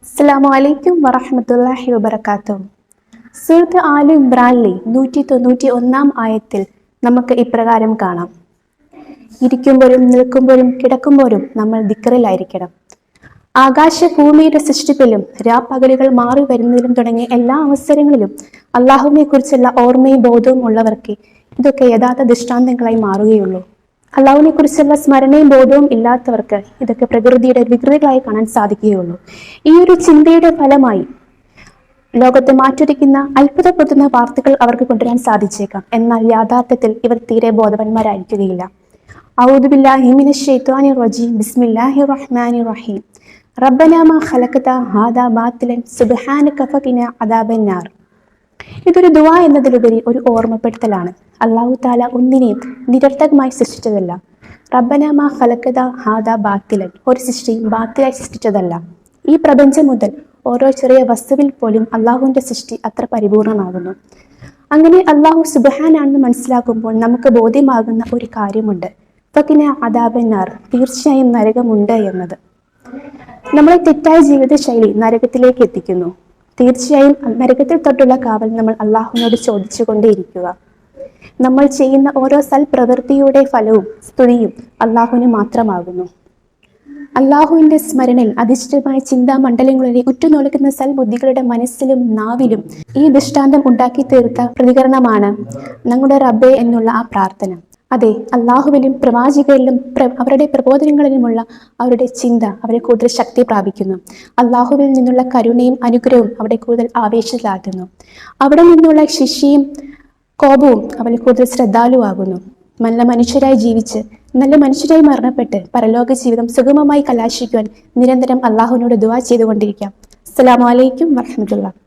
അസ്സലാമു അലൈക്കും വറഹ്മത്തുള്ളാഹി വബറകാതുഹു. സൂറത്ത് ആലു ഇംറാനിലെ 191 ആയത്തിൽ നമുക്ക് ഇപ്രകാരം കാണാം: ഇരിക്കുമ്പോഴും നിൽക്കുമ്പോഴും കിടക്കുമ്പോഴും നമ്മൾ ദിക്റിലായിരിക്കണം. ആകാശഭൂമിയുടെ സൃഷ്ടിപ്പിലും രാപ്പകലുകൾ മാറി വരുന്നതിലും തുടങ്ങിയ എല്ലാ അവസരങ്ങളിലും അള്ളാഹുവിനെ കുറിച്ചുള്ള ഓർമ്മയും ബോധവും ഉള്ളവർക്ക് ഇതൊക്കെ യഥാർത്ഥ ദൃഷ്ടാന്തങ്ങളായി മാറുകയുള്ളൂ. അള്ളാഹുവിനെ കുറിച്ചുള്ള സ്മരണയും ബോധവും ഇല്ലാത്തവർക്ക് ഇതൊക്കെ പ്രകൃതിയുടെ വികൃതികളായി കാണാൻ സാധിക്കുകയുള്ളൂ. ഈ ഒരു ചിന്തയുടെ ഫലമായി ലോകത്തെ മാറ്റുരയ്ക്കുന്ന അത്ഭുതപ്പെടുത്തുന്ന വാർത്തകൾ അവർക്ക് കൊണ്ടുവരാൻ സാധിച്ചേക്കാം. എന്നാൽ യാഥാർത്ഥ്യത്തിൽ ഇവർ തീരെ ബോധവാന്മാരായിരിക്കുകയില്ല. അഊദു ബില്ലാഹി മിനശ് ശൈത്വാനിർ റജീം. ബിസ്മില്ലാഹിർ റഹ്മാനിർ റഹീം. റബ്ബനാ മാ ഖലഖത ഹാദാ ബാത്തിലൻ സുബ്ഹാനക ഫഖിനാ അദാബന്നാർ. ഇതൊരു ദുആ എന്നതിലുപരി ഒരു ഓർമ്മപ്പെടുത്തലാണ്. അല്ലാഹു തആല ഒന്നിനെയും നിരർത്ഥകമായി സൃഷ്ടിച്ചതല്ല. റബ്ബനാ മാ ഖലഖത ഹാദാ ബാത്തിലൻ, ഒരു സൃഷ്ടിയും ബാത്തിലായി സൃഷ്ടിച്ചതല്ല. ഈ പ്രപഞ്ചം മുതൽ ഓരോ ചെറിയ വസ്തുവിൽ പോലും അള്ളാഹുവിന്റെ സൃഷ്ടി അത്ര പരിപൂർണമാകുന്നു. അങ്ങനെ അള്ളാഹു സുബ്ഹാനാണെന്ന് മനസ്സിലാക്കുമ്പോൾ നമുക്ക് ബോധ്യമാകുന്ന ഒരു കാര്യമുണ്ട്: ഫഖിനാ അദാബന്നാർ, തീർച്ചയായും നരകമുണ്ട് എന്നത്. നമ്മളെ തെറ്റായ ജീവിതശൈലി നരകത്തിലേക്ക് എത്തിക്കുന്നു. തീർച്ചയായും നരകത്തിൽ തൊട്ടുള്ള കാവൽ നമ്മൾ അള്ളാഹുവിനോട് ചോദിച്ചുകൊണ്ടേയിരിക്കുക. നമ്മൾ ചെയ്യുന്ന ഓരോ സൽപ്രവൃത്തിയുടെ ഫലവും സ്തുതിയും അള്ളാഹുവിന് മാത്രമാകുന്നു. അള്ളാഹുവിന്റെ സ്മരണയിൽ അധിഷ്ഠിതമായ ചിന്താമണ്ഡലങ്ങളിലെ ഉറ്റുനോക്കുന്ന സൽബുദ്ധികളുടെ മനസ്സിലും നാവിലും ഈ ദൃഷ്ടാന്തം ഉണ്ടാക്കി തീർത്ത പ്രതികരണമാണ് ഞങ്ങളുടെ റബ്ബേ എന്നുള്ള ആ പ്രാർത്ഥന. അതെ, അള്ളാഹുവിലും പ്രവാചകരിലും അവരുടെ പ്രബോധനങ്ങളിലുമുള്ള അവരുടെ ചിന്ത അവരെ കൂടുതൽ ശക്തി പ്രാപിക്കുന്നു. അള്ളാഹുവിൽ നിന്നുള്ള കരുണയും അനുഗ്രഹവും അവിടെ കൂടുതൽ ആവേശത്തിലാകുന്നു. അവിടെ നിന്നുള്ള ശിക്ഷയും കോപവും അവരെ കൂടുതൽ ശ്രദ്ധാലുവാകുന്നു. നല്ല മനുഷ്യരായി ജീവിച്ച് നല്ല മനുഷ്യരായി മരണപ്പെട്ട് പരലോക ജീവിതം സുഗമമായി കലാശിക്കുവാൻ നിരന്തരം അള്ളാഹുവിനോട് ദുആ ചെയ്തുകൊണ്ടിരിക്കാം. അസ്സലാമു അലൈക്കും വറഹ്മത്തുള്ളാഹി.